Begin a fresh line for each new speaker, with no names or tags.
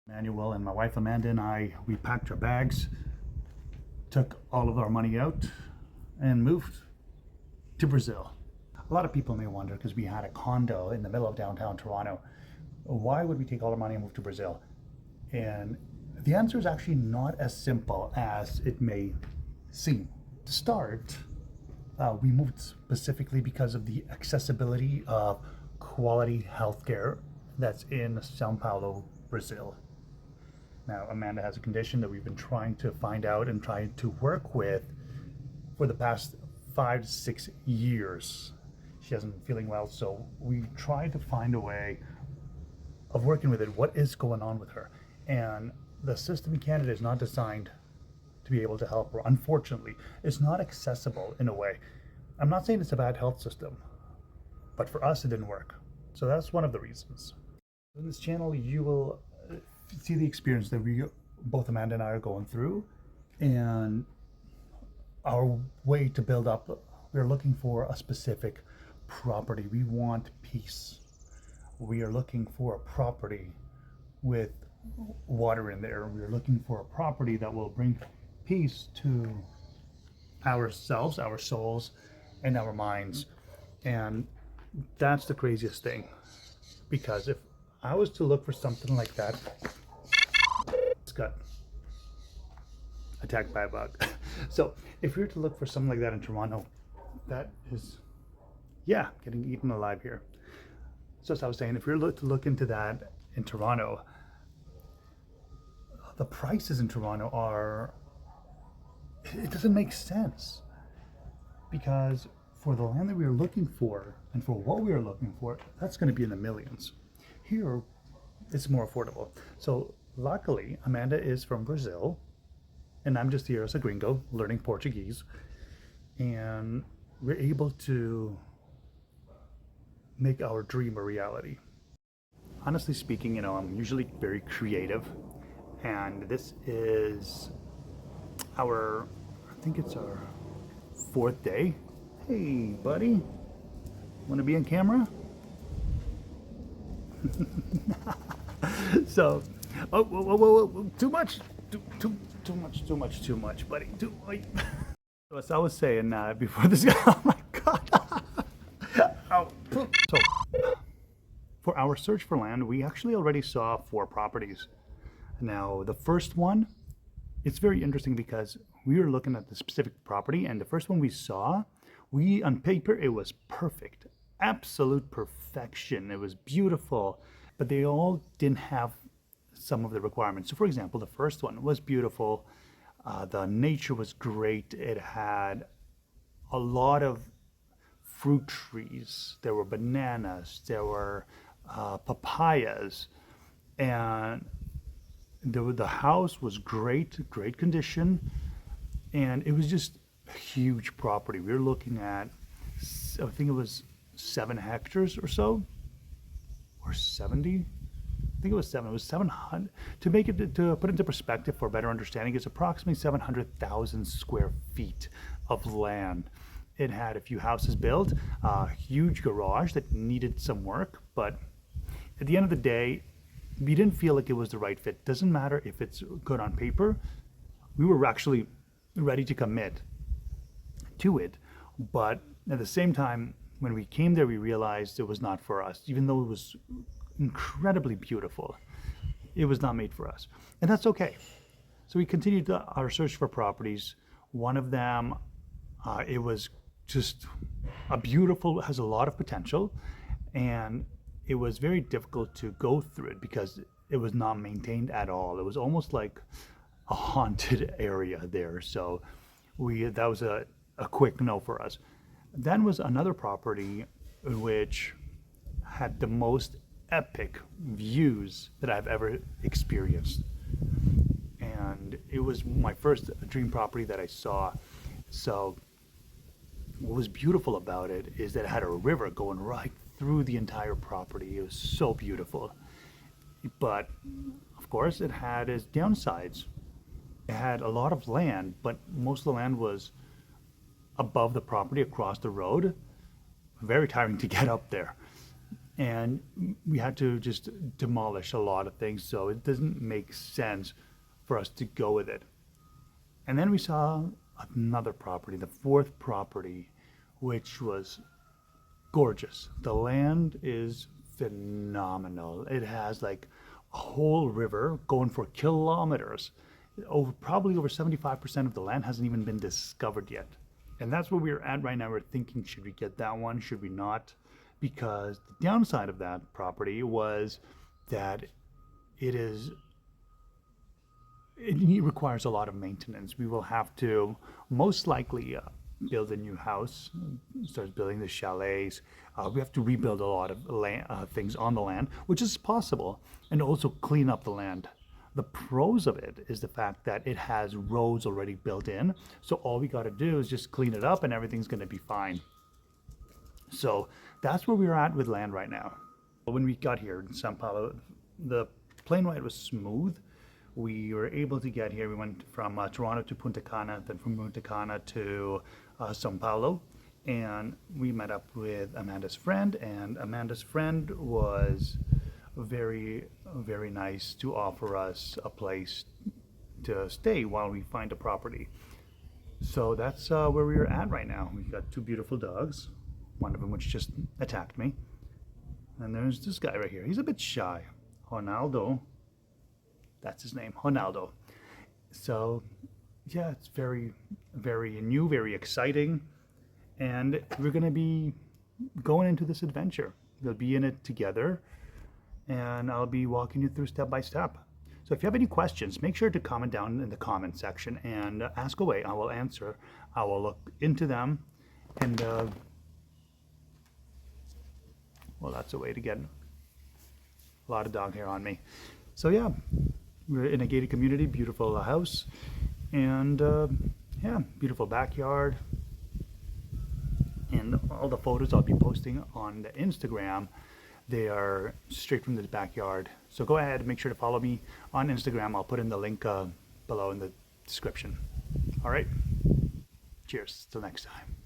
Manuel and my wife Amanda and we packed our bags, took all of our money out, and moved to Brazil. A lot of people may wonder, because we had a condo in the middle of downtown Toronto, why would we take all our money and move to Brazil? And the answer is actually not as simple as it may seem. To start, we moved specifically because of the accessibility of quality healthcare that's in Sao Paulo, Brazil. Now, Amanda has a condition that we've been trying to find out and trying to work with for the past 5 to 6 years. She hasn't been feeling well, so we tried to find a way of working with it. What is going on with her? And the system in Canada is not designed to be able to help her. Unfortunately, it's not accessible in a way. I'm not saying it's a bad health system, but for us, it didn't work. So that's one of the reasons. In this channel, you will see the experience that both Amanda and I are going through, and our way to build up. We're looking for a specific property. We want peace. We are looking for a property with water in there. We are looking for a property that will bring peace to ourselves, our souls, and our minds. And that's the craziest thing, because if I was to look for something like that, it's got attacked by a bug. So if we were to look for something like that in Toronto, that is, yeah, getting eaten alive here. So as I was saying, if we were to look into that in Toronto, the prices in Toronto it doesn't make sense, because for the land that we are looking for and for what we are looking for, that's going to be in the millions. Here, it's more affordable. So luckily, Amanda is from Brazil, and I'm just here as a gringo learning Portuguese, and we're able to make our dream a reality. Honestly speaking, I'm usually very creative, and this is I think it's our 4th day. Hey, buddy, want to be on camera? So, whoa, too much, too much, buddy. So as I was saying before this, oh my God. Oh. So, for our search for land, we actually already saw 4 properties. Now, the first one, it's very interesting because we were looking at the specific property, and the first one we saw, on paper, it was perfect. Absolute perfection. It was beautiful, but they all didn't have some of the requirements. So for example, the first one was beautiful. The nature was great. It had a lot of fruit trees. There were bananas, there were papayas, and the house was great condition, and it was just a huge property. We were looking at, I think it was 7 hectares or so, or 70. I think it was 7. It was 700. To put into perspective for better understanding, it's approximately 700,000 square feet of land. It had a few houses built, a huge garage that needed some work, but at the end of the day, we didn't feel like it was the right fit. Doesn't matter if it's good on paper. We were actually ready to commit to it, but at the same time, when we came there, we realized it was not for us. Even though it was incredibly beautiful, it was not made for us, and that's okay. So we continued our search for properties. One of them, it was just has a lot of potential, and it was very difficult to go through it because it was not maintained at all. It was almost like a haunted area there. So that was a quick no for us. Then was another property which had the most epic views that I've ever experienced. And it was my first dream property that I saw. So what was beautiful about it is that it had a river going right through the entire property. It was so beautiful. But of course, it had its downsides. It had a lot of land, but most of the land was above the property, across the road. Very tiring to get up there. and we had to just demolish a lot of things, so it doesn't make sense for us to go with it. And then we saw another property, the fourth property, which was gorgeous. The land is phenomenal. It has like a whole river going for kilometers. Probably over 75% of the land hasn't even been discovered yet. And that's where we're at right now. We're thinking, should we get that one? Should we not? Because the downside of that property was that it is it requires a lot of maintenance. We will have to most likely build a new house, start building the chalets. We have to rebuild a lot of things on the land, which is possible, and also clean up the land. The pros of it is the fact that it has roads already built in, so all we got to do is just clean it up and everything's going to be fine. So that's where we're at with land right now. When we got here in Sao Paulo, the plane ride was smooth. We were able to get here. We went from Toronto to Punta Cana, then from Punta Cana to Sao Paulo, and we met up with Amanda's friend, and Amanda's friend was very, very nice to offer us a place to stay while we find a property. So that's where we're at right now. We've got two beautiful dogs, one of them which just attacked me. And there's this guy right here. He's a bit shy. Ronaldo. That's his name, Ronaldo. So yeah, it's very, very new, very exciting. And we're going to be going into this adventure. We'll be in it together, and I'll be walking you through step by step. So if you have any questions, make sure to comment down in the comment section and ask away. I will answer. I will look into them, and well, that's a way to get a lot of dog hair on me. So yeah, we're in a gated community, beautiful house, and yeah, beautiful backyard. And all the photos I'll be posting on the Instagram, they are straight from the backyard. So go ahead and make sure to follow me on Instagram. I'll put in the link below in the description. All right. Cheers. Till next time.